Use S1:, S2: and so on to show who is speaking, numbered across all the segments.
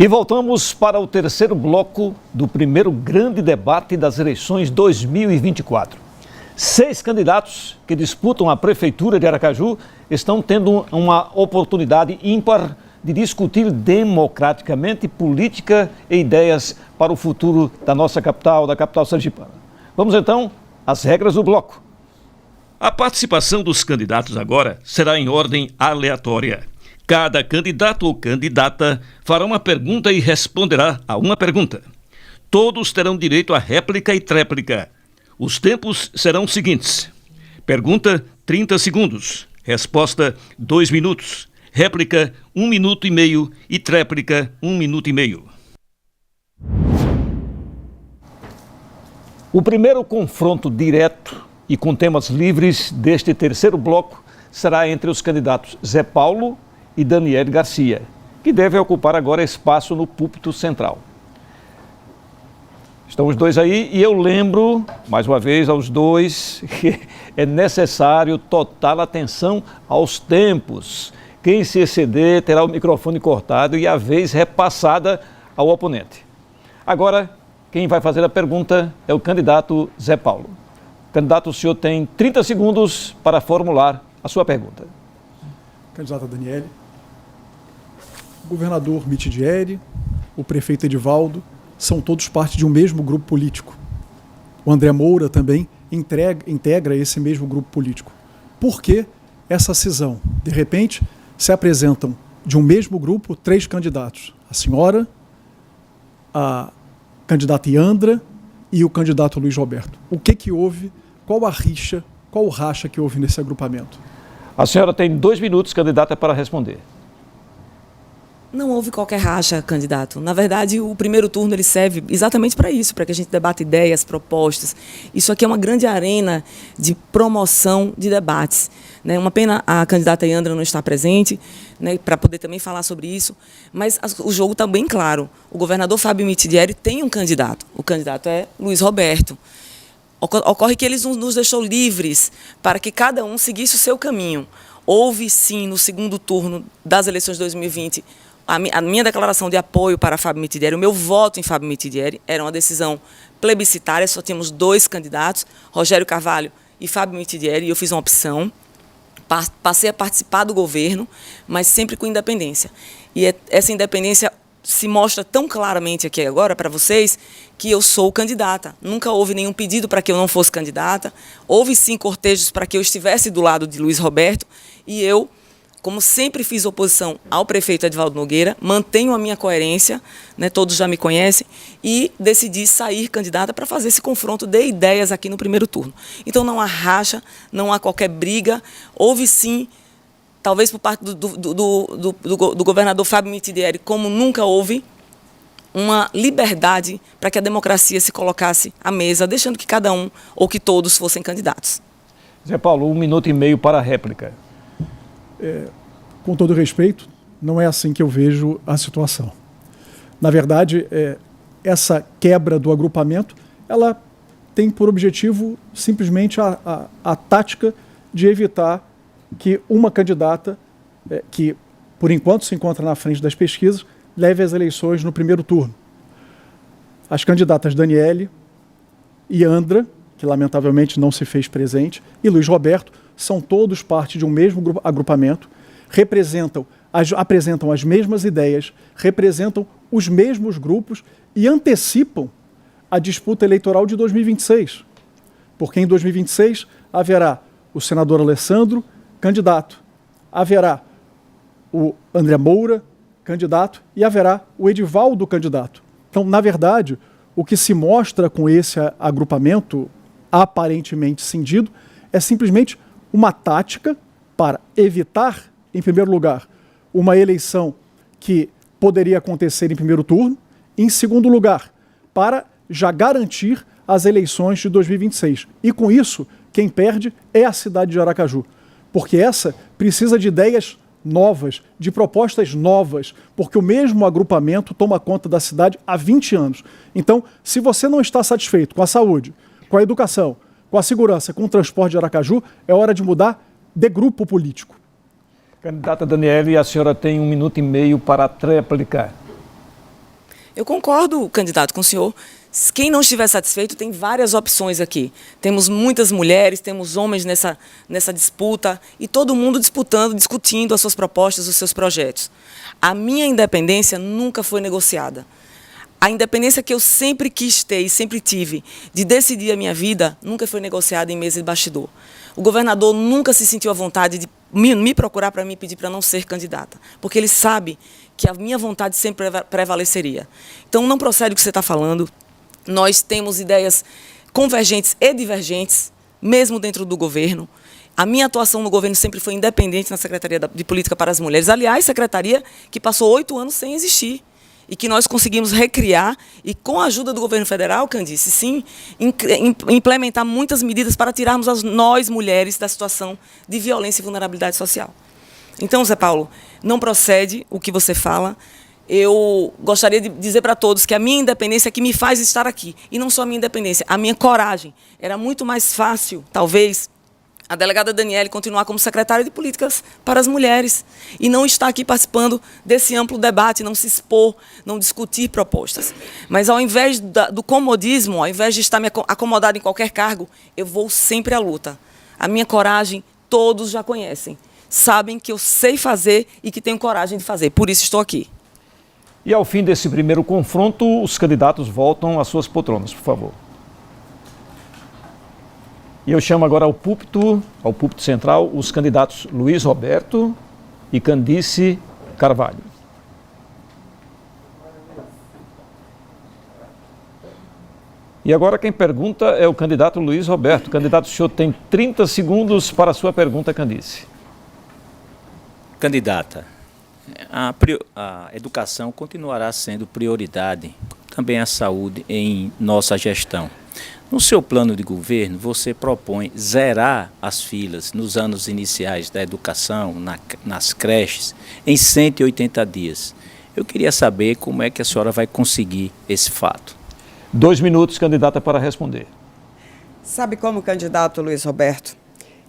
S1: E voltamos para o terceiro bloco do primeiro grande debate das eleições 2024. 6 candidatos que disputam a prefeitura de Aracaju estão tendo uma oportunidade ímpar de discutir democraticamente política e ideias para o futuro da nossa capital, da capital sergipana. Vamos então às regras do bloco.
S2: A participação dos candidatos agora será em ordem aleatória. Cada candidato ou candidata fará uma pergunta e responderá a uma pergunta. Todos terão direito a réplica e tréplica. Os tempos serão os seguintes: pergunta, 30 segundos. Resposta, 2 minutos. Réplica, 1 minuto e meio. E tréplica, 1 minuto e meio.
S1: O primeiro confronto direto e com temas livres deste terceiro bloco será entre os candidatos Zé Paulo e Daniele Garcia, que devem ocupar agora espaço no púlpito central. Estão os dois aí e eu lembro, mais uma vez, aos dois que é necessário total atenção aos tempos. Quem se exceder terá o microfone cortado e a vez repassada ao oponente. Agora, quem vai fazer a pergunta é o candidato Zé Paulo. Candidato, o senhor tem 30 segundos para formular a sua pergunta.
S3: Candidata Daniele, o governador Mitidieri, o prefeito Edivaldo, são todos parte de um mesmo grupo político. O André Moura também integra esse mesmo grupo político. Por que essa cisão? De repente, se apresentam de um mesmo grupo 3 candidatos. A senhora, a candidata Iandra e o candidato Luiz Roberto. O que houve? Qual a rixa, qual o racha que houve nesse agrupamento?
S1: A senhora tem 2 minutos, candidata, para responder.
S4: Não houve qualquer racha, candidato. Na verdade, o primeiro turno ele serve exatamente para isso, para que a gente debata ideias, propostas. Isso aqui é uma grande arena de promoção de debates. Né? Uma pena a candidata Iandra não estar presente, né, para poder também falar sobre isso, mas o jogo está bem claro. O governador Fábio Mitidieri tem um candidato. O candidato é Luiz Roberto. Ocorre que ele nos deixou livres para que cada um seguisse o seu caminho. Houve, sim, no segundo turno das eleições de 2020, a minha declaração de apoio para Fábio Mitidieri, o meu voto em Fábio Mitidieri, era uma decisão plebiscitária, só tínhamos 2 candidatos, Rogério Carvalho e Fábio Mitidieri, e eu fiz uma opção, passei a participar do governo, mas sempre com independência. E essa independência se mostra tão claramente aqui agora para vocês que eu sou candidata. Nunca houve nenhum pedido para que eu não fosse candidata, houve sim cortejos para que eu estivesse do lado de Luiz Roberto, e eu, como sempre fiz oposição ao prefeito Edivaldo Nogueira, mantenho a minha coerência, né, todos já me conhecem, e decidi sair candidata para fazer esse confronto de ideias aqui no primeiro turno. Então não há racha, não há qualquer briga, houve sim, talvez por parte do governador Fábio Mitidieri, como nunca houve, uma liberdade para que a democracia se colocasse à mesa, deixando que cada um ou que todos fossem candidatos.
S1: Zé Paulo, 1 minuto e meio para a réplica.
S3: Com todo respeito, não é assim que eu vejo a situação. Na verdade, essa quebra do agrupamento, ela tem por objetivo simplesmente a tática de evitar que uma candidata, que por enquanto se encontra na frente das pesquisas, leve as eleições no primeiro turno. As candidatas Daniele, Iandra, que lamentavelmente não se fez presente, e Luiz Roberto, são todos parte de um mesmo agrupamento, apresentam as mesmas ideias, representam os mesmos grupos e antecipam a disputa eleitoral de 2026. Porque em 2026 haverá o senador Alessandro, candidato, haverá o André Moura, candidato, e haverá o Edivaldo, candidato. Então, na verdade, o que se mostra com esse agrupamento aparentemente cindido é simplesmente uma tática para evitar, em primeiro lugar, uma eleição que poderia acontecer em primeiro turno, e, em segundo lugar, para já garantir as eleições de 2026. E com isso, quem perde é a cidade de Aracaju, porque essa precisa de ideias novas, de propostas novas, porque o mesmo agrupamento toma conta da cidade há 20 anos. Então, se você não está satisfeito com a saúde, com a educação, com a segurança, com o transporte de Aracaju, é hora de mudar de grupo político.
S1: Candidata Daniele, a senhora tem 1 minuto e meio para tréplica.
S4: Eu concordo, candidato, com o senhor. Quem não estiver satisfeito, tem várias opções aqui. Temos muitas mulheres, temos homens nessa disputa e todo mundo disputando, discutindo as suas propostas, os seus projetos. A minha independência nunca foi negociada. A independência que eu sempre quis ter e sempre tive de decidir a minha vida nunca foi negociada em mesa de bastidor. O governador nunca se sentiu à vontade de me procurar para me pedir para não ser candidata, porque ele sabe que a minha vontade sempre prevaleceria. Então, não procede o que você está falando. Nós temos ideias convergentes e divergentes, mesmo dentro do governo. A minha atuação no governo sempre foi independente na Secretaria de Política para as Mulheres. Aliás, secretaria que passou 8 anos sem existir e que nós conseguimos recriar e, com a ajuda do governo federal, Candice, sim, implementar muitas medidas para tirarmos nós, mulheres, da situação de violência e vulnerabilidade social. Então, Zé Paulo, não procede o que você fala. Eu gostaria de dizer para todos que a minha independência é que me faz estar aqui. E não só a minha independência, a minha coragem. Era muito mais fácil, talvez, a delegada Daniele continuar como secretária de Políticas para as Mulheres e não estar aqui participando desse amplo debate, não se expor, não discutir propostas. Mas, ao invés do comodismo, ao invés de estar me acomodado em qualquer cargo, eu vou sempre à luta. A minha coragem, todos já conhecem. Sabem que eu sei fazer e que tenho coragem de fazer. Por isso estou aqui.
S1: E ao fim desse primeiro confronto, os candidatos voltam às suas poltronas, por favor. E eu chamo agora ao púlpito central, os candidatos Luiz Roberto e Candice Carvalho. E agora quem pergunta é o candidato Luiz Roberto. Candidato, o senhor tem 30 segundos para a sua pergunta, Candice.
S5: Candidata, a educação continuará sendo prioridade, também a saúde em nossa gestão. No seu plano de governo, você propõe zerar as filas nos anos iniciais da educação, nas creches, em 180 dias. Eu queria saber como é que a senhora vai conseguir esse fato.
S1: 2 minutos, candidata, para responder.
S6: Sabe como, candidato Luiz Roberto?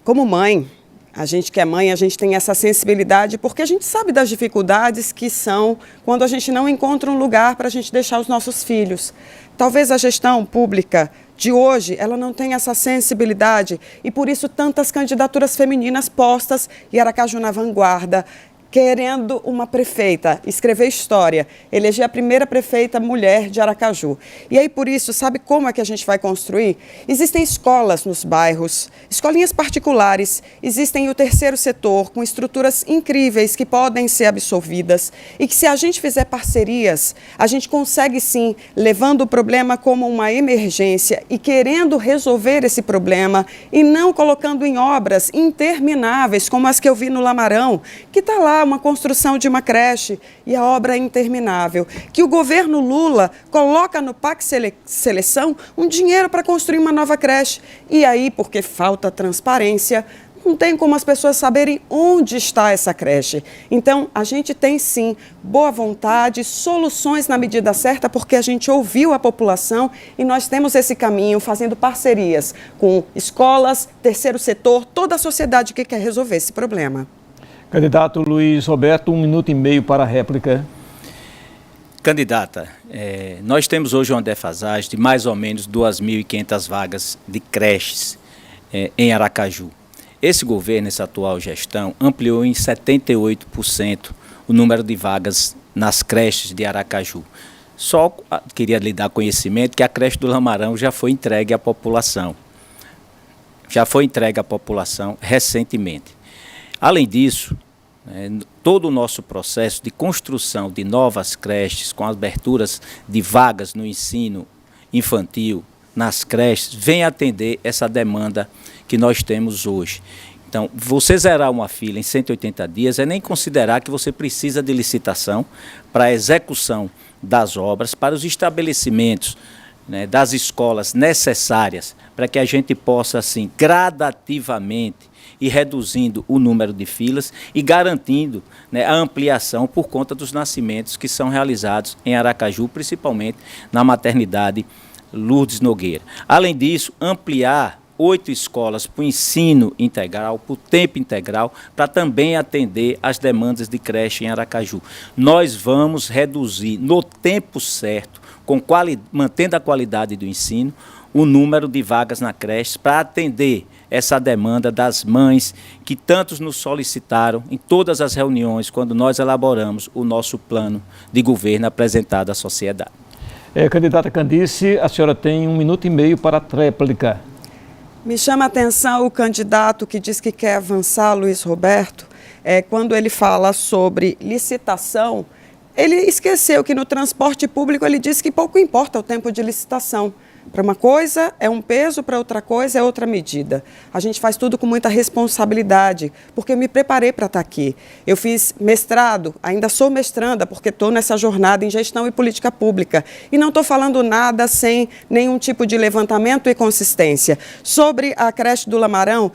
S6: Como mãe, a gente que é mãe, a gente tem essa sensibilidade porque a gente sabe das dificuldades que são quando a gente não encontra um lugar para a gente deixar os nossos filhos. Talvez a gestão pública de hoje, ela não tenha essa sensibilidade e por isso tantas candidaturas femininas postas e Aracaju na vanguarda, querendo uma prefeita, escrever história, eleger a primeira prefeita mulher de Aracaju. E aí, por isso, sabe como é que a gente vai construir? Existem escolas nos bairros, escolinhas particulares, existem o terceiro setor, com estruturas incríveis que podem ser absorvidas e que, se a gente fizer parcerias, a gente consegue, sim, levando o problema como uma emergência e querendo resolver esse problema e não colocando em obras intermináveis, como as que eu vi no Lamarão, que está lá, uma construção de uma creche e a obra é interminável, que o governo Lula coloca no PAC Seleção um dinheiro para construir uma nova creche. E aí, porque falta transparência, não tem como as pessoas saberem onde está essa creche. Então, a gente tem sim boa vontade, soluções na medida certa, porque a gente ouviu a população e nós temos esse caminho fazendo parcerias com escolas, terceiro setor, toda a sociedade que quer resolver esse problema.
S1: Candidato Luiz Roberto, 1 minuto e meio para a réplica.
S5: Candidata, nós temos hoje uma defasagem de mais ou menos 2.500 vagas de creches em Aracaju. Esse governo, essa atual gestão, ampliou em 78% o número de vagas nas creches de Aracaju. Só queria lhe dar conhecimento que a creche do Lamarão já foi entregue à população. Já foi entregue à população recentemente. Além disso, todo o nosso processo de construção de novas creches, com aberturas de vagas no ensino infantil, nas creches, vem atender essa demanda que nós temos hoje. Então, você zerar uma fila em 180 dias é nem considerar que você precisa de licitação para a execução das obras, para os estabelecimentos, das escolas necessárias, para que a gente possa, assim, gradativamente, e reduzindo o número de filas e garantindo a ampliação por conta dos nascimentos que são realizados em Aracaju, principalmente na maternidade Lourdes Nogueira. Além disso, ampliar 8 escolas para o ensino integral, para o tempo integral, para também atender as demandas de creche em Aracaju. Nós vamos reduzir no tempo certo, mantendo a qualidade do ensino, o número de vagas na creche para atender essa demanda das mães que tantos nos solicitaram em todas as reuniões quando nós elaboramos o nosso plano de governo apresentado à sociedade.
S1: Candidata Candice, a senhora tem 1 minuto e meio para a tréplica.
S6: Me chama a atenção o candidato que diz que quer avançar, Luiz Roberto, quando ele fala sobre licitação, ele esqueceu que no transporte público ele disse que pouco importa o tempo de licitação. Para uma coisa é um peso, para outra coisa é outra medida. A gente faz tudo com muita responsabilidade, porque eu me preparei para estar aqui. Eu fiz mestrado, ainda sou mestranda, porque estou nessa jornada em gestão e política pública. E não estou falando nada sem nenhum tipo de levantamento e consistência. Sobre a creche do Lamarão,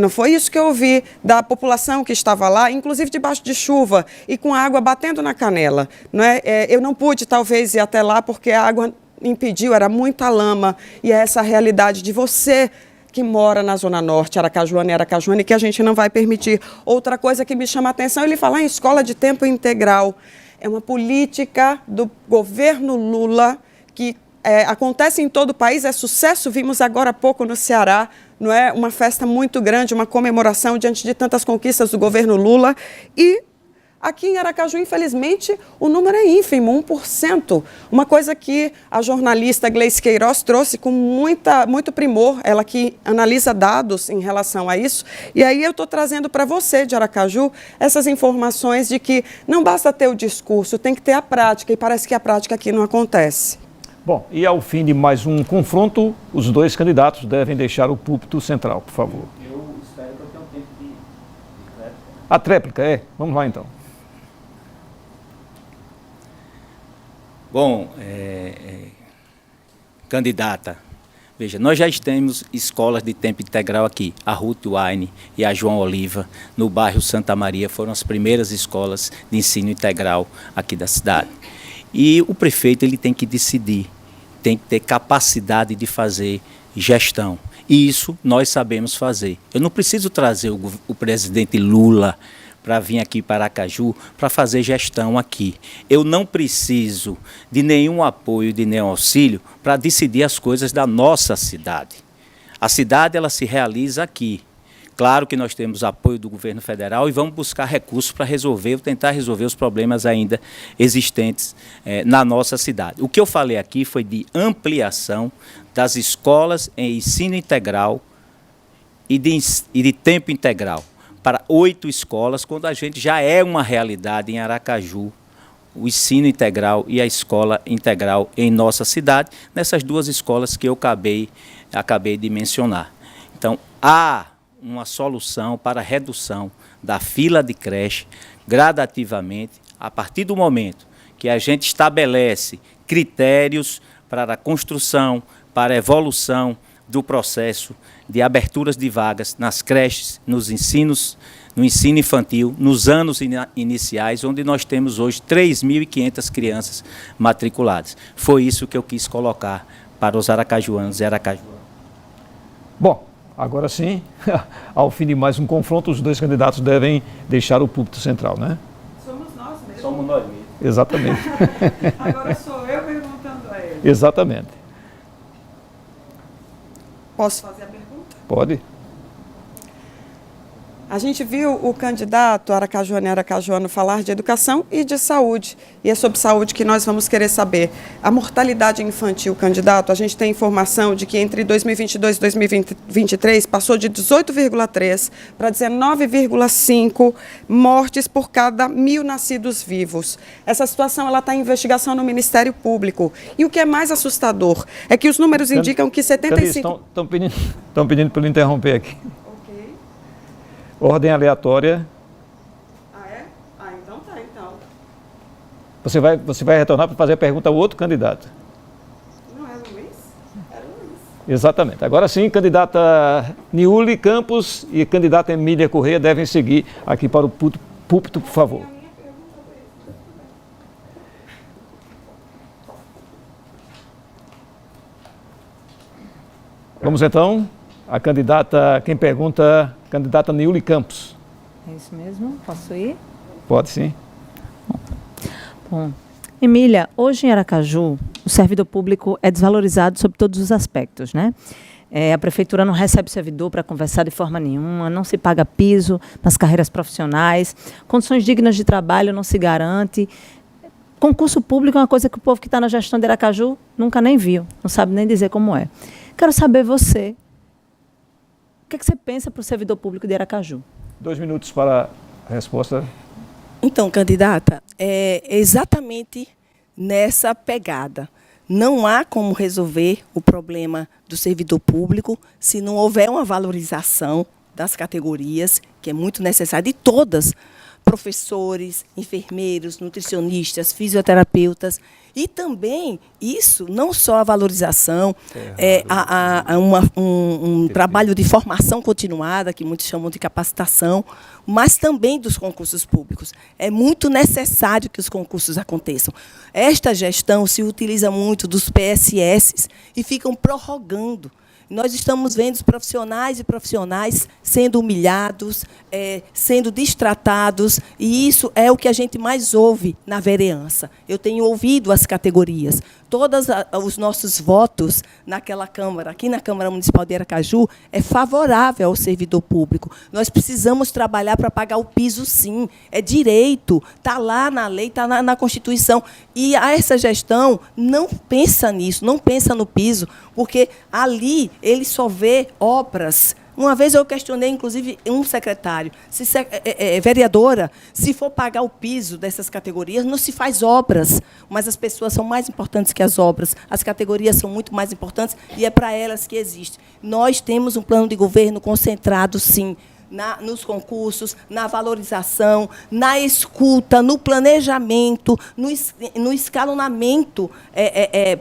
S6: não foi isso que eu ouvi da população que estava lá, inclusive debaixo de chuva e com a água batendo na canela. Não é? Eu não pude, talvez, ir até lá porque a água impediu, era muita lama, e é essa realidade de você que mora na Zona Norte, Aracajuana e Aracajuana, e que a gente não vai permitir. Outra coisa que me chama a atenção é ele falar em escola de tempo integral. É uma política do governo Lula que acontece em todo o país, é sucesso, vimos agora há pouco no Ceará, não é? Uma festa muito grande, uma comemoração diante de tantas conquistas do governo Lula, e aqui em Aracaju, infelizmente, o número é ínfimo, 1%. Uma coisa que a jornalista Gleice Queiroz trouxe com muito primor, ela que analisa dados em relação a isso. E aí eu estou trazendo para você, de Aracaju, essas informações de que não basta ter o discurso, tem que ter a prática, e parece que a prática aqui não acontece.
S1: Bom, e ao fim de mais um confronto, os dois candidatos devem deixar o púlpito central, por favor.
S5: Eu espero que eu tenha um tempo de tréplica.
S1: A tréplica, vamos lá então.
S5: Bom, candidata, veja, nós já temos escolas de tempo integral aqui. A Ruth Wine e a João Oliva, no bairro Santa Maria, foram as primeiras escolas de ensino integral aqui da cidade. E o prefeito ele tem que decidir, tem que ter capacidade de fazer gestão. E isso nós sabemos fazer. Eu não preciso trazer o presidente Lula para vir aqui para Aracaju para fazer gestão aqui. Eu não preciso de nenhum apoio, de nenhum auxílio para decidir as coisas da nossa cidade. A cidade ela se realiza aqui. Claro que nós temos apoio do governo federal e vamos buscar recursos para tentar resolver os problemas ainda existentes na nossa cidade. O que eu falei aqui foi de ampliação das escolas em ensino integral e de tempo integral para 8 escolas, quando a gente já é uma realidade em Aracaju, o ensino integral e a escola integral em nossa cidade, nessas 2 escolas que eu acabei de mencionar. Então, há uma solução para a redução da fila de creche gradativamente, a partir do momento que a gente estabelece critérios para a construção, para a evolução do processo de aberturas de vagas nas creches, no ensino infantil, nos anos iniciais, onde nós temos hoje 3.500 crianças matriculadas. Foi isso que eu quis colocar para os aracajuanos e aracajuanas.
S1: Bom, agora sim, ao fim de mais um confronto, os dois candidatos devem deixar o púlpito central, né?
S6: Somos nós mesmos.
S5: Somos nós mesmos.
S1: Exatamente.
S6: Agora sou eu perguntando a ele.
S1: Exatamente.
S6: Posso fazer a pergunta?
S1: Pode.
S6: A gente viu o candidato aracajuano e aracajuano falar de educação e de saúde. E é sobre saúde que nós vamos querer saber. A mortalidade infantil, candidato, a gente tem informação de que entre 2022 e 2023 passou de 18,3 para 19,5 mortes por cada 1.000 nascidos vivos. Essa situação está em investigação no Ministério Público. E o que é mais assustador é que os números indicam que 75...
S1: Estão pedindo para eu interromper aqui. Ordem aleatória.
S6: Ah, é? Ah, então tá, então.
S1: Você vai retornar para fazer a pergunta ao outro candidato.
S6: Não é Luiz? Era Luiz.
S1: Exatamente. Agora sim, candidata Niúli Campos e candidata Emília Corrêa devem seguir aqui para o púlpito, por favor. Vamos então? A candidata, quem pergunta, candidata Niuly Campos.
S7: É isso mesmo? Posso ir?
S1: Pode sim.
S7: Bom, Emília, hoje em Aracaju, o servidor público é desvalorizado sob todos os aspectos, né? A prefeitura não recebe servidor para conversar de forma nenhuma, não se paga piso nas carreiras profissionais, condições dignas de trabalho não se garante. Concurso público é uma coisa que o povo que está na gestão de Aracaju nunca nem viu, não sabe nem dizer como é. Quero saber você, o que é que você pensa para o servidor público de Aracaju?
S1: 2 minutos para a resposta.
S8: Então, candidata, é exatamente nessa pegada. Não há como resolver o problema do servidor público se não houver uma valorização das categorias, que é muito necessária, de todas, professores, enfermeiros, nutricionistas, fisioterapeutas, e também isso, não só a valorização, um trabalho de formação continuada, que muitos chamam de capacitação, mas também dos concursos públicos. É muito necessário que os concursos aconteçam. Esta gestão se utiliza muito dos PSS e ficam prorrogando. Nós estamos vendo os profissionais e profissionais sendo humilhados, sendo destratados, e isso é o que a gente mais ouve na vereança. Eu tenho ouvido as categorias. Todos os nossos votos naquela Câmara, aqui na Câmara Municipal de Aracaju, é favorável ao servidor público. Nós precisamos trabalhar para pagar o piso, sim. É direito, está lá na lei, está na Constituição. E essa gestão não pensa nisso, não pensa no piso, porque ali ele só vê obras. Uma vez eu questionei, inclusive, um secretário, vereadora, se for pagar o piso dessas categorias, não se faz obras, mas as pessoas são mais importantes que as obras, as categorias são muito mais importantes e é para elas que existe. Nós temos um plano de governo concentrado, sim, nos concursos, na valorização, na escuta, no planejamento, no escalonamento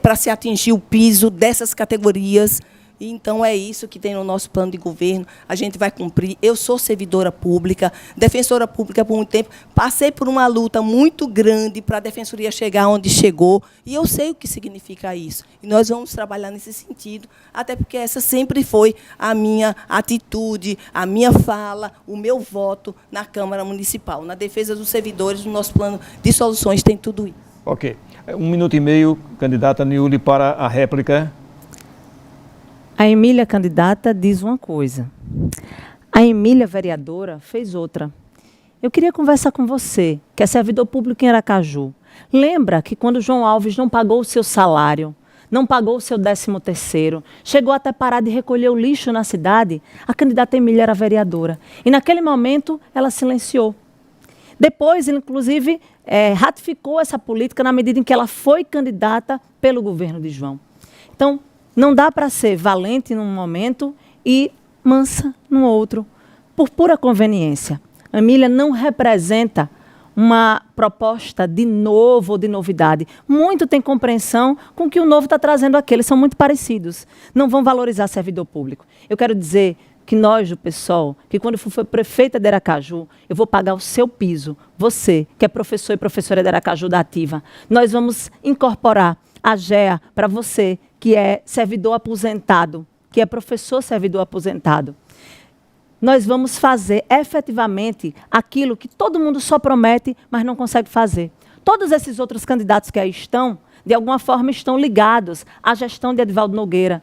S8: para se atingir o piso dessas categorias. Então, é isso que tem no nosso plano de governo. A gente vai cumprir. Eu sou servidora pública, defensora pública por muito tempo. Passei por uma luta muito grande para a Defensoria chegar onde chegou. E eu sei o que significa isso. E nós vamos trabalhar nesse sentido, até porque essa sempre foi a minha atitude, a minha fala, o meu voto na Câmara Municipal. Na defesa dos servidores, no nosso plano de soluções tem tudo isso.
S1: Ok. 1 minuto e meio, candidata Niuly, para a réplica.
S7: A Emília, candidata, diz uma coisa. A Emília, vereadora, fez outra. Eu queria conversar com você, que é servidor público em Aracaju. Lembra que quando João Alves não pagou o seu salário, não pagou o seu 13º, chegou até parar de recolher o lixo na cidade, a candidata Emília era vereadora. E naquele momento, ela silenciou. Depois, inclusive, ratificou essa política na medida em que ela foi candidata pelo governo de João. Então, não dá para ser valente num momento e mansa no outro, por pura conveniência. A Emília não representa uma proposta de novo ou de novidade. Muito tem compreensão com o que o novo está trazendo aqui. Eles são muito parecidos. Não vão valorizar servidor público. Eu quero dizer que nós, do PSOL, que quando eu for prefeita de Aracaju, eu vou pagar o seu piso. Você, que é professor e professora de Aracaju da Ativa, nós vamos incorporar a GEA para você, que é servidor aposentado, que é professor servidor aposentado. Nós vamos fazer efetivamente aquilo que todo mundo só promete, mas não consegue fazer. Todos esses outros candidatos que aí estão, de alguma forma, estão ligados à gestão de Edivaldo Nogueira,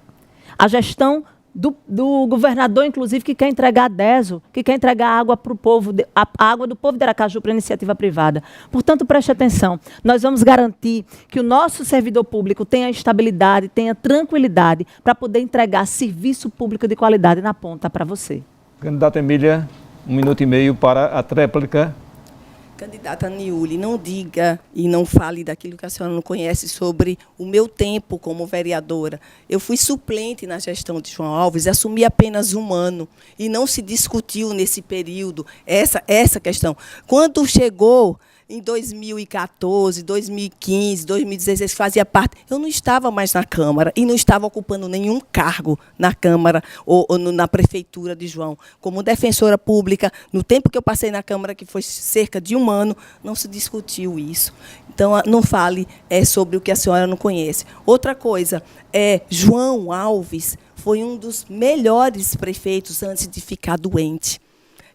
S7: à gestão do governador, inclusive, que quer entregar a DESO, que quer entregar água para o povo, a água do povo de Aracaju para a iniciativa privada. Portanto, preste atenção, nós vamos garantir que o nosso servidor público tenha estabilidade, tenha tranquilidade para poder entregar serviço público de qualidade na ponta para você.
S1: Candidata Emília, 1 minuto e meio para a tréplica.
S8: Candidata Niuly, não diga e não fale daquilo que a senhora não conhece sobre o meu tempo como vereadora. Eu fui suplente na gestão de João Alves e assumi apenas 1 ano. E não se discutiu nesse período essa questão. Quando chegou em 2014, 2015, 2016, fazia parte, eu não estava mais na Câmara e não estava ocupando nenhum cargo na Câmara ou na Prefeitura de João. Como defensora pública, no tempo que eu passei na Câmara, que foi cerca de 1 ano, não se discutiu isso. Então, não fale sobre o que a senhora não conhece. Outra coisa, João Alves foi um dos melhores prefeitos antes de ficar doente.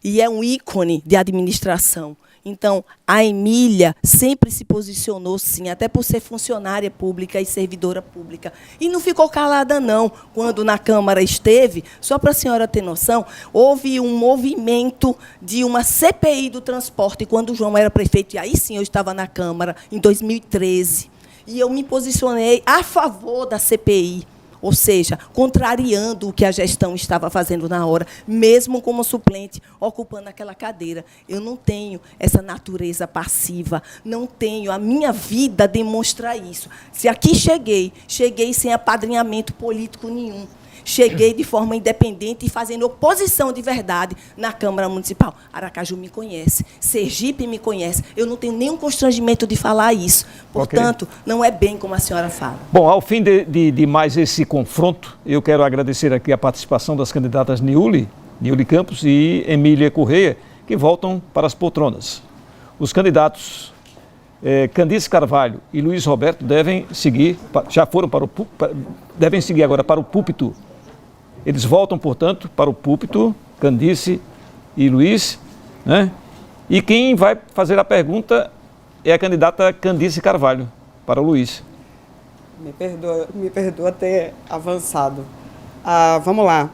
S8: E é um ícone de administração. Então, a Emília sempre se posicionou, sim, até por ser funcionária pública e servidora pública. E não ficou calada, não. Quando na Câmara esteve, só para a senhora ter noção, houve um movimento de uma CPI do transporte, quando o João era prefeito, e aí sim eu estava na Câmara, em 2013. E eu me posicionei a favor da CPI. Ou seja, contrariando o que a gestão estava fazendo na hora, mesmo como suplente, ocupando aquela cadeira. Eu não tenho essa natureza passiva, não tenho. A minha vida demonstra isso. Se aqui cheguei sem apadrinhamento político nenhum. Cheguei de forma independente e fazendo oposição de verdade na Câmara Municipal. Aracaju me conhece, Sergipe me conhece. Eu não tenho nenhum constrangimento de falar isso. Portanto, não é bem como a senhora fala.
S1: Bom, ao fim de mais esse confronto, eu quero agradecer aqui a participação das candidatas Niuly Campos e Emília Correia, que voltam para as poltronas. Os candidatos Candice Carvalho e Luiz Roberto devem seguir, já foram devem seguir agora para o púlpito. Eles voltam, portanto, para o púlpito, Candice e Luiz, né? E quem vai fazer a pergunta é a candidata Candice Carvalho, para o Luiz.
S6: Me perdoa ter avançado. Vamos lá.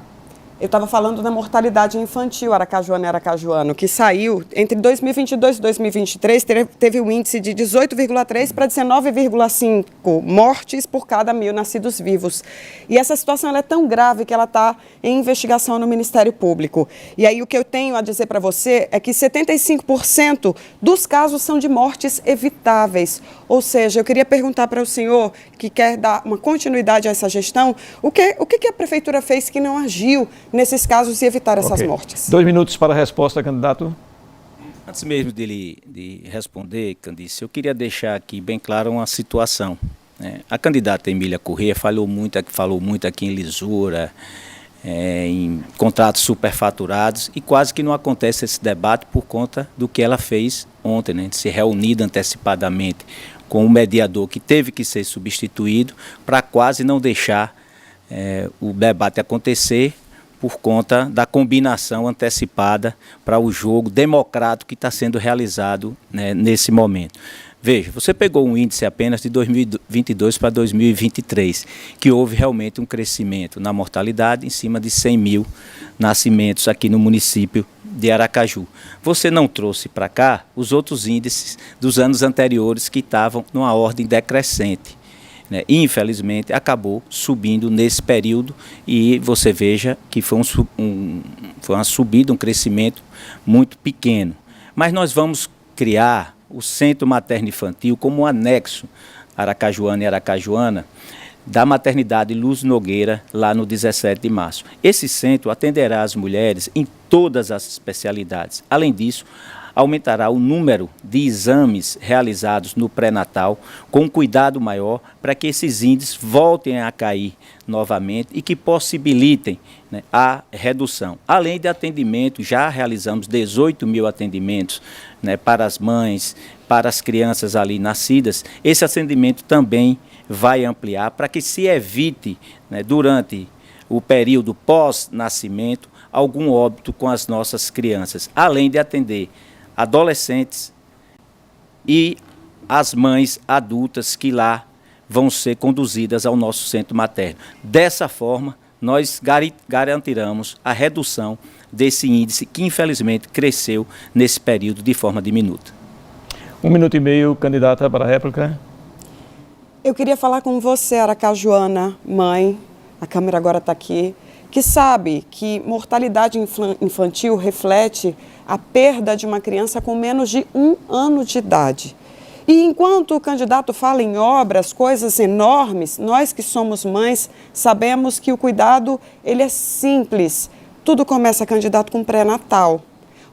S6: Eu estava falando da mortalidade infantil aracajuana e aracajuano, que saiu entre 2022 e 2023, teve um índice de 18,3 para 19,5 mortes por cada 1.000 nascidos vivos. E essa situação ela é tão grave que ela está em investigação no Ministério Público. E aí o que eu tenho a dizer para você é que 75% dos casos são de mortes evitáveis. Ou seja, eu queria perguntar para o senhor, que quer dar uma continuidade a essa gestão, o que a Prefeitura fez que não agiu nesses casos e evitar essas mortes?
S1: 2 minutos para a resposta, candidato.
S5: Antes mesmo de responder, Candice, eu queria deixar aqui bem clara uma situação. A candidata Emília Correia falou muito aqui em lisura, em contratos superfaturados, e quase que não acontece esse debate por conta do que ela fez ontem, né, de se reunir antecipadamente com o mediador que teve que ser substituído para quase não deixar o debate acontecer por conta da combinação antecipada para o jogo democrático que está sendo realizado, né, nesse momento. Veja, você pegou um índice apenas de 2022 para 2023, que houve realmente um crescimento na mortalidade em cima de 100 mil nascimentos aqui no município de Aracaju. Você não trouxe para cá os outros índices dos anos anteriores que estavam numa ordem decrescente, né? E, infelizmente, acabou subindo nesse período e você veja que foi uma subida, um crescimento muito pequeno. Mas nós vamos criar o Centro Materno-Infantil como um anexo aracajuano e aracajuana da maternidade Luz Nogueira, lá no 17 de março. Esse centro atenderá as mulheres em todas as especialidades. Além disso, aumentará o número de exames realizados no pré-natal com um cuidado maior para que esses índices voltem a cair novamente e que possibilitem, né, a redução. Além de atendimento, já realizamos 18 mil atendimentos, né, para as mães, para as crianças ali nascidas. Esse atendimento também vai ampliar para que se evite, né, durante o período pós-nascimento, algum óbito com as nossas crianças, além de atender adolescentes e as mães adultas que lá vão ser conduzidas ao nosso centro materno. Dessa forma, nós garantiremos a redução desse índice que, infelizmente, cresceu nesse período de forma diminuta.
S1: 1 minuto e meio, candidata, para a réplica.
S6: Eu queria falar com você, aracajuana, mãe, a câmera agora está aqui, que sabe que mortalidade infantil reflete a perda de uma criança com menos de 1 ano de idade. E enquanto o candidato fala em obras, coisas enormes, nós que somos mães sabemos que o cuidado ele é simples. Tudo começa, candidato, com pré-natal.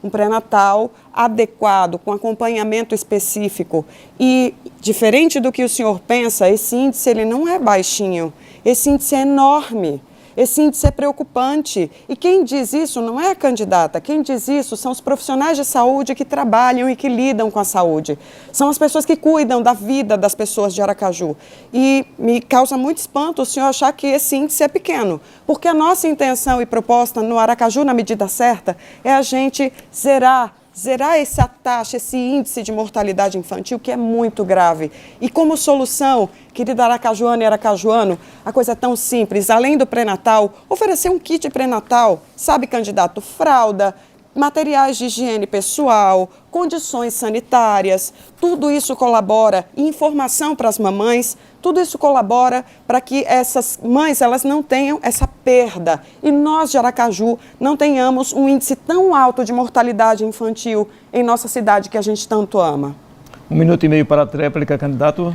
S6: Um pré-natal adequado, com acompanhamento específico. E, diferente do que o senhor pensa, esse índice ele não é baixinho, esse índice é enorme. Esse índice é preocupante. E quem diz isso não é a candidata, quem diz isso são os profissionais de saúde que trabalham e que lidam com a saúde. São as pessoas que cuidam da vida das pessoas de Aracaju. E me causa muito espanto o senhor achar que esse índice é pequeno, porque a nossa intenção e proposta no Aracaju, na medida certa, é a gente zerar essa taxa, esse índice de mortalidade infantil, que é muito grave. E como solução, querida aracajuana e aracajuano, a coisa é tão simples, além do pré-natal, oferecer um kit pré-natal, sabe, candidato, fralda, materiais de higiene pessoal, condições sanitárias, tudo isso colabora, e informação para as mamães, tudo isso colabora para que essas mães elas não tenham essa perda. E nós de Aracaju não tenhamos um índice tão alto de mortalidade infantil em nossa cidade que a gente tanto ama.
S1: 1 minuto e meio para a tréplica, candidato.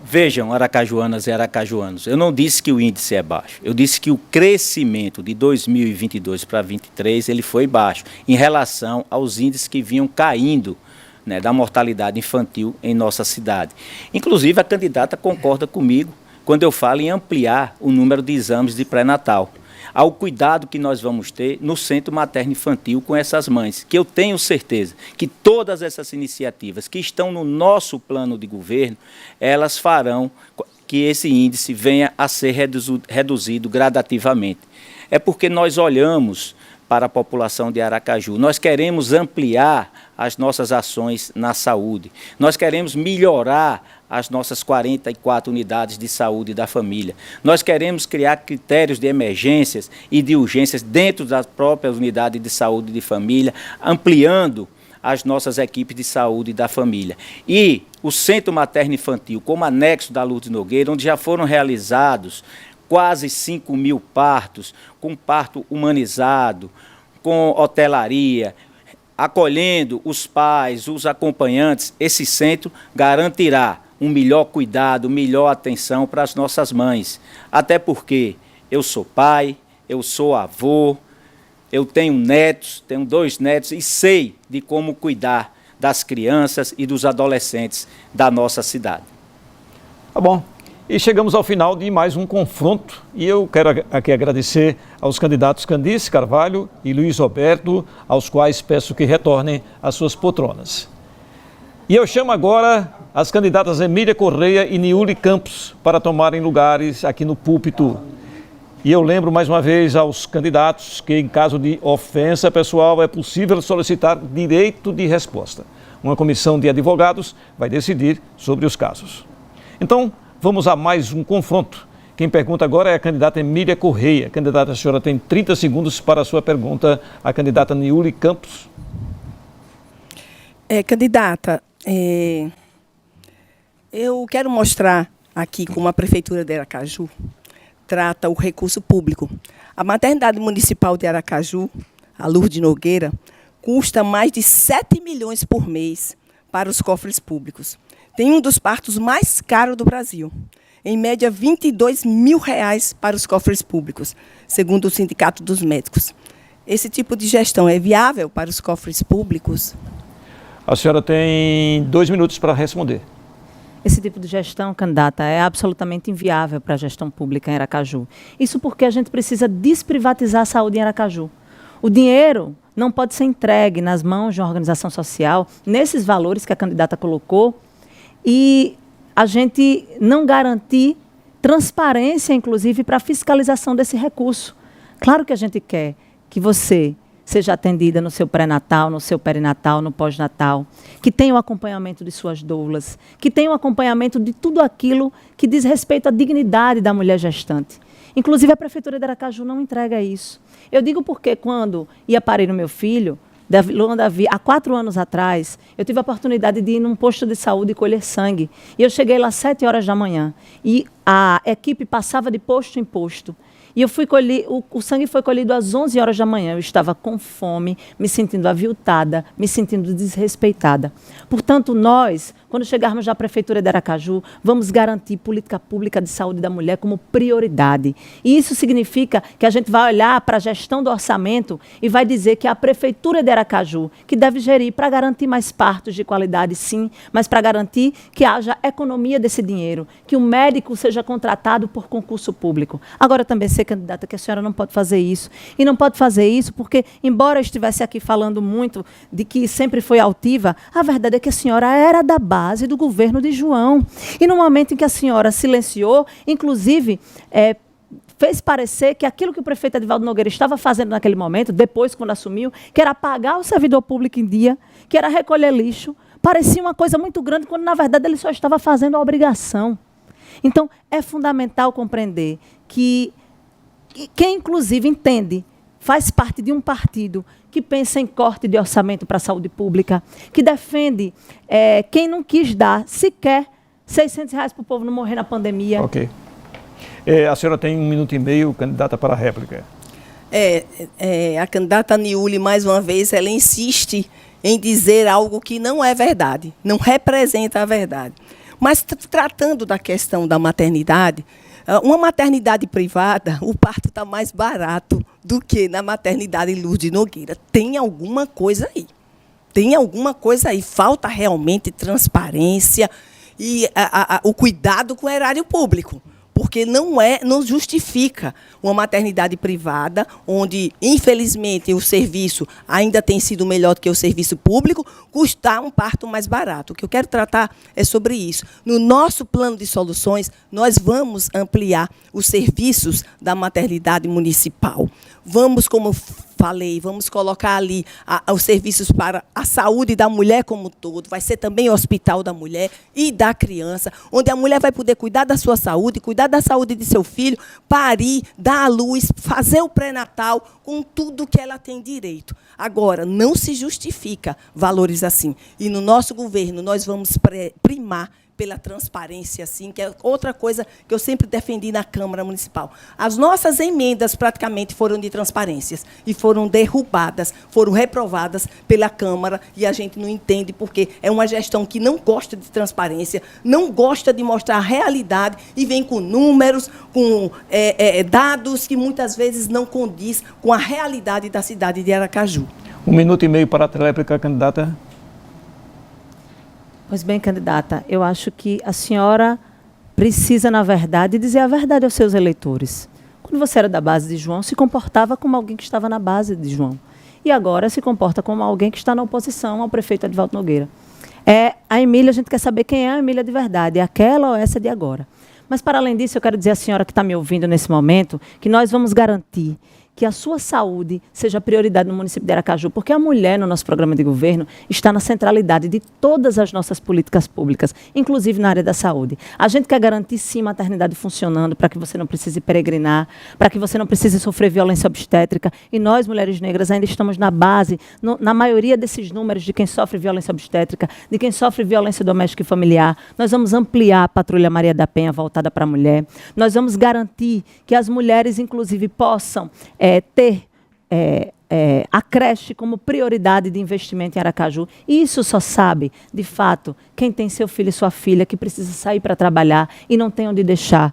S5: Vejam, aracajuanas e aracajuanos, eu não disse que o índice é baixo, eu disse que o crescimento de 2022 para 2023 ele foi baixo em relação aos índices que vinham caindo, né, da mortalidade infantil em nossa cidade. Inclusive, a candidata concorda comigo quando eu falo em ampliar o número de exames de pré-natal, ao cuidado que nós vamos ter no Centro Materno Infantil com essas mães, que eu tenho certeza que todas essas iniciativas que estão no nosso plano de governo, elas farão que esse índice venha a ser reduzido gradativamente. É porque nós olhamos para a população de Aracaju, nós queremos ampliar as nossas ações na saúde, nós queremos melhorar as nossas 44 unidades de saúde da família. Nós queremos criar critérios de emergências e de urgências dentro das próprias unidades de saúde de família, ampliando as nossas equipes de saúde da família. E o Centro Materno Infantil, como anexo da Lourdes Nogueira, onde já foram realizados quase 5.000 partos, com parto humanizado, com hotelaria, acolhendo os pais, os acompanhantes, esse centro garantirá um melhor cuidado, melhor atenção para as nossas mães. Até porque eu sou pai, eu sou avô, eu tenho netos, tenho 2 netos e sei de como cuidar das crianças e dos adolescentes da nossa cidade.
S1: Tá bom. E chegamos ao final de mais um confronto e eu quero aqui agradecer aos candidatos Candice Carvalho e Luiz Roberto, aos quais peço que retornem às suas poltronas. E eu chamo agora as candidatas Emília Correia e Niúli Campos para tomarem lugares aqui no púlpito. E eu lembro mais uma vez aos candidatos que, em caso de ofensa pessoal, é possível solicitar direito de resposta. Uma comissão de advogados vai decidir sobre os casos. Então, vamos a mais um confronto. Quem pergunta agora é a candidata Emília Correia. Candidata, a senhora tem 30 segundos para a sua pergunta. A candidata Niúli Campos.
S8: Candidata, eu quero mostrar aqui como a Prefeitura de Aracaju trata o recurso público. A maternidade municipal de Aracaju, a Lourdes Nogueira, custa mais de 7 milhões por mês para os cofres públicos. Tem um dos partos mais caros do Brasil. Em média, R$22 mil para os cofres públicos, segundo o Sindicato dos Médicos. Esse tipo de gestão é viável para os cofres públicos?
S1: A senhora tem 2 minutos para responder.
S7: Esse tipo de gestão, candidata, é absolutamente inviável para a gestão pública em Aracaju. Isso porque a gente precisa desprivatizar a saúde em Aracaju. O dinheiro não pode ser entregue nas mãos de uma organização social, nesses valores que a candidata colocou, e a gente não garantir transparência, inclusive, para a fiscalização desse recurso. Claro que a gente quer que você seja atendida no seu pré-natal, no seu perinatal, no pós-natal, que tenha o acompanhamento de suas doulas, que tenha o acompanhamento de tudo aquilo que diz respeito à dignidade da mulher gestante. Inclusive, a Prefeitura de Aracaju não entrega isso. Eu digo porque quando ia parir no meu filho, Davi, há 4 anos atrás, eu tive a oportunidade de ir num posto de saúde e colher sangue. E eu cheguei lá às 7 horas da manhã. E a equipe passava de posto em posto. E eu fui colher, o sangue foi colhido às 11 horas da manhã. Eu estava com fome, me sentindo aviltada, me sentindo desrespeitada. Portanto, nós, quando chegarmos na Prefeitura de Aracaju, vamos garantir política pública de saúde da mulher como prioridade. E isso significa que a gente vai olhar para a gestão do orçamento e vai dizer que é a Prefeitura de Aracaju que deve gerir para garantir mais partos de qualidade, sim, mas para garantir que haja economia desse dinheiro, que o médico seja seja contratado por concurso público. Agora também ser candidata, que a senhora não pode fazer isso. E não pode fazer isso porque, embora eu estivesse aqui falando muito de que sempre foi altiva, a verdade é que a senhora era da base do governo de João. E no momento em que a senhora silenciou, inclusive, fez parecer que aquilo que o prefeito Edivaldo Nogueira estava fazendo naquele momento, depois, quando assumiu, que era pagar o servidor público em dia, que era recolher lixo, parecia uma coisa muito grande, quando, na verdade, ele só estava fazendo a obrigação. Então, é fundamental compreender que quem, inclusive, entende, faz parte de um partido que pensa em corte de orçamento para a saúde pública, que defende quem não quis dar sequer R$600 para o povo não morrer na pandemia.
S1: Ok. A senhora tem 1 minuto e meio, candidata para a réplica.
S8: A candidata Niúli, mais uma vez, ela insiste em dizer algo que não é verdade, não representa a verdade. Mas tratando da questão da maternidade, uma maternidade privada, o parto está mais barato do que na maternidade Lourdes Nogueira. Tem alguma coisa aí. Tem alguma coisa aí. Falta realmente transparência e o cuidado com o erário público. Porque não justifica uma maternidade privada, onde, infelizmente, o serviço ainda tem sido melhor do que o serviço público, custar um parto mais barato. O que eu quero tratar é sobre isso. No nosso plano de soluções, nós vamos ampliar os serviços da maternidade municipal. Vamos, como falei, vamos colocar ali os serviços para a saúde da mulher como um todo. Vai ser também o hospital da mulher e da criança, onde a mulher vai poder cuidar da sua saúde, cuidar da saúde de seu filho, parir, dar à luz, fazer o pré-natal com tudo que ela tem direito. Agora, não se justifica valores assim. E no nosso governo, nós vamos primar pela transparência, assim, que é outra coisa que eu sempre defendi na Câmara Municipal. As nossas emendas praticamente foram de transparências e foram derrubadas, foram reprovadas pela Câmara, e a gente não entende porque é uma gestão que não gosta de transparência, não gosta de mostrar a realidade e vem com números, com dados que muitas vezes não condiz com a realidade da cidade de Aracaju.
S1: 1 minuto e meio para a réplica, candidata.
S7: Pois bem, candidata, eu acho que a senhora precisa, na verdade, dizer a verdade aos seus eleitores. Quando você era da base de João, se comportava como alguém que estava na base de João. E agora se comporta como alguém que está na oposição ao prefeito Edivaldo Nogueira. A Emília, a gente quer saber quem é a Emília de verdade, é aquela ou essa de agora. Mas, para além disso, eu quero dizer à senhora que está me ouvindo nesse momento que nós vamos garantir que a sua saúde seja prioridade no município de Aracaju, porque a mulher, no nosso programa de governo, está na centralidade de todas as nossas políticas públicas, inclusive na área da saúde. A gente quer garantir, sim, maternidade funcionando, para que você não precise peregrinar, para que você não precise sofrer violência obstétrica. E nós, mulheres negras, ainda estamos na base, na maioria desses números de quem sofre violência obstétrica, de quem sofre violência doméstica e familiar. Nós vamos ampliar a Patrulha Maria da Penha voltada para a mulher. Nós vamos garantir que as mulheres, inclusive, possam ter a creche como prioridade de investimento em Aracaju. E isso só sabe, de fato, quem tem seu filho e sua filha que precisa sair para trabalhar e não tem onde deixar.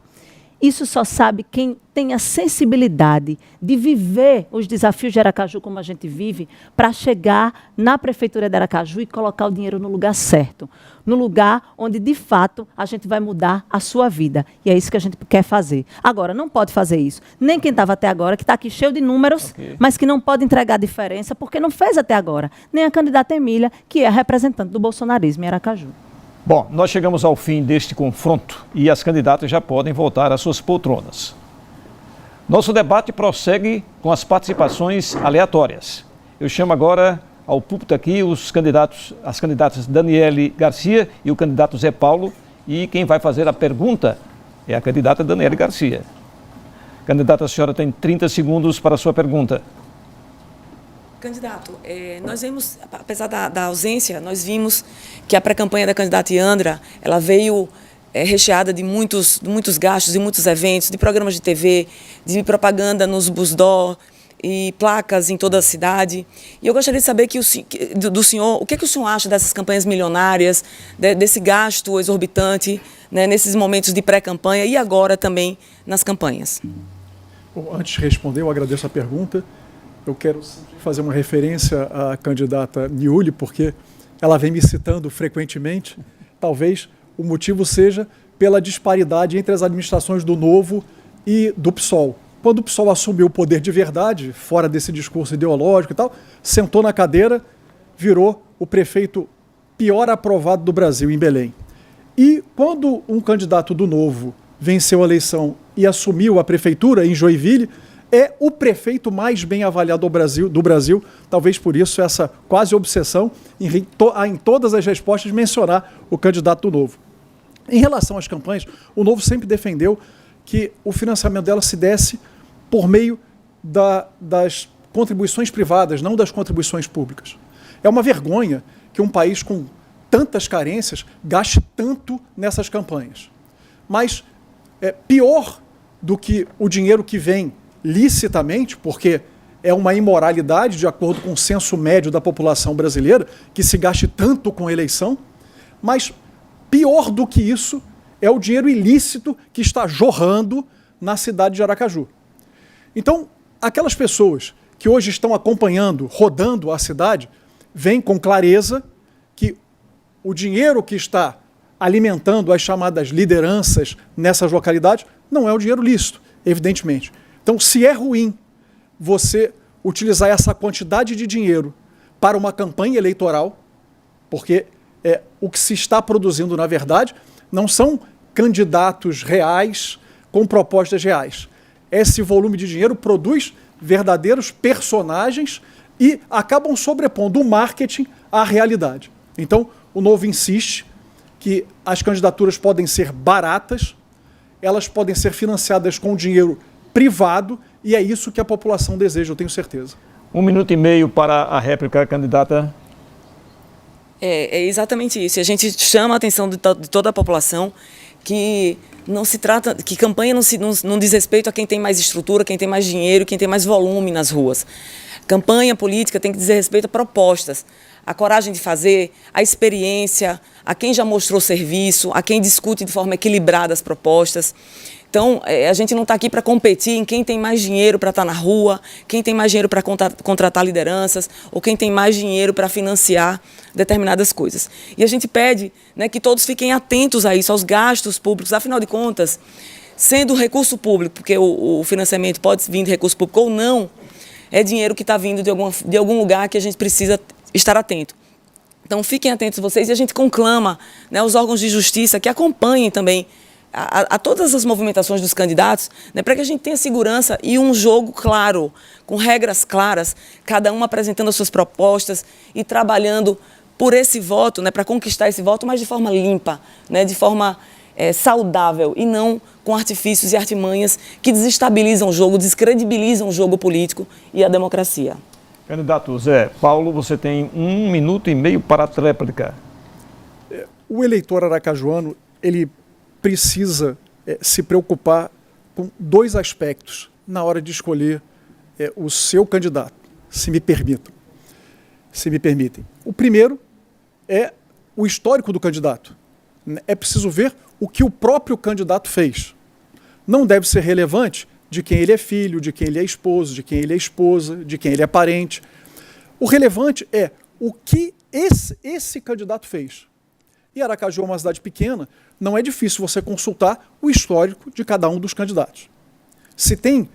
S7: Isso só sabe quem tem a sensibilidade de viver os desafios de Aracaju como a gente vive, para chegar na Prefeitura de Aracaju e colocar o dinheiro no lugar certo. No lugar onde, de fato, a gente vai mudar a sua vida. E é isso que a gente quer fazer. Agora, não pode fazer isso. Nem quem estava até agora, que está aqui cheio de números, mas que não pode entregar diferença, porque não fez até agora. Nem a candidata Emília, que é a representante do bolsonarismo em Aracaju.
S1: Bom, nós chegamos ao fim deste confronto e as candidatas já podem voltar às suas poltronas. Nosso debate prossegue com as participações aleatórias. Eu chamo agora ao púlpito aqui as candidatas Daniele Garcia e o candidato Zé Paulo, e quem vai fazer a pergunta é a candidata Daniele Garcia. Candidata, a senhora tem 30 segundos para a sua pergunta.
S4: Candidato, nós vimos, apesar da ausência, nós vimos que a pré-campanha da candidata Yandra, ela veio recheada de muitos gastos, de muitos eventos, de programas de TV, de propaganda nos busdó e placas em toda a cidade. E eu gostaria de saber do senhor, o que o senhor acha dessas campanhas milionárias, desse gasto exorbitante, né, nesses momentos de pré-campanha e agora também nas campanhas?
S3: Bom, antes de responder, eu agradeço a pergunta. Eu quero fazer uma referência à candidata Niúli, porque ela vem me citando frequentemente. Talvez o motivo seja pela disparidade entre as administrações do Novo e do PSOL. Quando o PSOL assumiu o poder de verdade, fora desse discurso ideológico e tal, sentou na cadeira, virou o prefeito pior aprovado do Brasil, em Belém. E quando um candidato do Novo venceu a eleição e assumiu a prefeitura em Joinville, é o prefeito mais bem avaliado do Brasil, talvez por isso essa quase obsessão em todas as respostas mencionar o candidato do Novo. Em relação às campanhas, o Novo sempre defendeu que o financiamento dela se desse por meio das contribuições privadas, não das contribuições públicas. É uma vergonha que um país com tantas carências gaste tanto nessas campanhas. Mas pior do que o dinheiro que vem licitamente, porque é uma imoralidade, de acordo com o censo médio da população brasileira, que se gaste tanto com eleição, mas pior do que isso é o dinheiro ilícito que está jorrando na cidade de Aracaju. Então, aquelas pessoas que hoje estão acompanhando, rodando a cidade, veem com clareza que o dinheiro que está alimentando as chamadas lideranças nessas localidades não é o dinheiro lícito, evidentemente. Então, se é ruim você utilizar essa quantidade de dinheiro para uma campanha eleitoral, porque o que se está produzindo, na verdade, não são candidatos reais com propostas reais. Esse volume de dinheiro produz verdadeiros personagens e acabam sobrepondo o marketing à realidade. Então, o Novo insiste que as candidaturas podem ser baratas, elas podem ser financiadas com dinheiro privado, e é isso que a população deseja, eu tenho certeza.
S1: 1 minuto e meio para a réplica, candidata.
S4: É exatamente isso. A gente chama a atenção de toda a população que não se trata, que campanha não diz respeito a quem tem mais estrutura, quem tem mais dinheiro, quem tem mais volume nas ruas. Campanha política tem que dizer respeito a propostas, a coragem de fazer, a experiência, a quem já mostrou serviço, a quem discute de forma equilibrada as propostas. Então, a gente não está aqui para competir em quem tem mais dinheiro para estar na rua, quem tem mais dinheiro para contratar lideranças, ou quem tem mais dinheiro para financiar determinadas coisas. E a gente pede, né, que todos fiquem atentos a isso, aos gastos públicos. Afinal de contas, sendo recurso público, porque o financiamento pode vir de recurso público ou não, é dinheiro que está vindo de algum lugar que a gente precisa estar atento. Então, fiquem atentos vocês, e a gente conclama, né, os órgãos de justiça que acompanhem também a todas as movimentações dos candidatos, né, para que a gente tenha segurança e um jogo claro, com regras claras, cada um apresentando as suas propostas e trabalhando por esse voto, né, para conquistar esse voto, mas de forma limpa, né, de forma saudável, e não com artifícios e artimanhas que desestabilizam o jogo, descredibilizam o jogo político e a democracia.
S1: Candidato Zé Paulo, você tem 1 minuto e meio para a tréplica.
S3: O eleitor aracajuano, ele precisa se preocupar com 2 aspectos na hora de escolher o seu candidato, se me permitem. O primeiro é o histórico do candidato. É preciso ver o que o próprio candidato fez. Não deve ser relevante de quem ele é filho, de quem ele é esposo, de quem ele é esposa, de quem ele é parente. O relevante é o que esse candidato fez. E Aracaju é uma cidade pequena, não é difícil você consultar o histórico de cada um dos candidatos. Se tem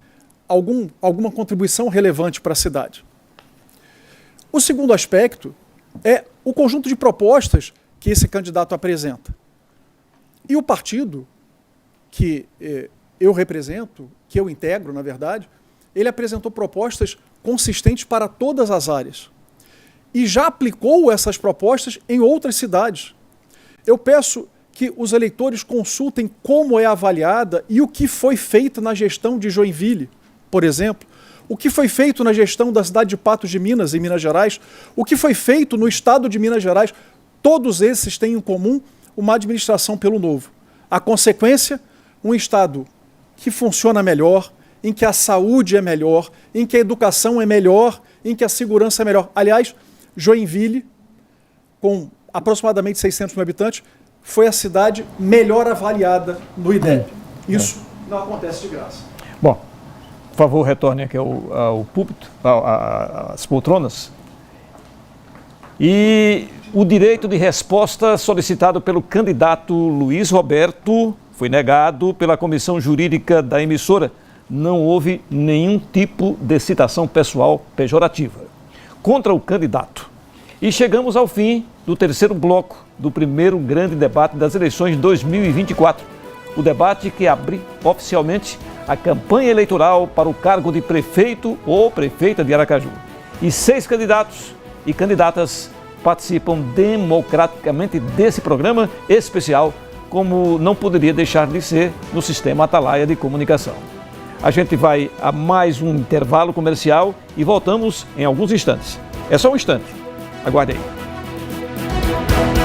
S3: alguma contribuição relevante para a cidade. O segundo aspecto é o conjunto de propostas que esse candidato apresenta. E o partido que eu represento, que eu integro, na verdade, ele apresentou propostas consistentes para todas as áreas. E já aplicou essas propostas em outras cidades. Eu peço que os eleitores consultem como é avaliada e o que foi feito na gestão de Joinville, por exemplo, o que foi feito na gestão da cidade de Patos de Minas, em Minas Gerais, o que foi feito no estado de Minas Gerais. Todos esses têm em comum uma administração pelo Novo. A consequência, um estado que funciona melhor, em que a saúde é melhor, em que a educação é melhor, em que a segurança é melhor. Aliás, Joinville, com aproximadamente 600 mil habitantes, foi a cidade melhor avaliada no IDEB. Isso não acontece de graça.
S1: Bom, por favor, retorne aqui ao púlpito, às poltronas. E O direito de resposta solicitado pelo candidato Luiz Roberto foi negado pela comissão jurídica da emissora. Não houve nenhum tipo de citação pessoal pejorativa contra o candidato. E chegamos ao fim do terceiro bloco do primeiro grande debate das eleições de 2024. O debate que abre oficialmente a campanha eleitoral para o cargo de prefeito ou prefeita de Aracaju. E 6 candidatos e candidatas participam democraticamente desse programa especial, como não poderia deixar de ser no sistema Atalaia de comunicação. A gente vai a mais um intervalo comercial e voltamos em alguns instantes. É só um instante. Aguarde aí.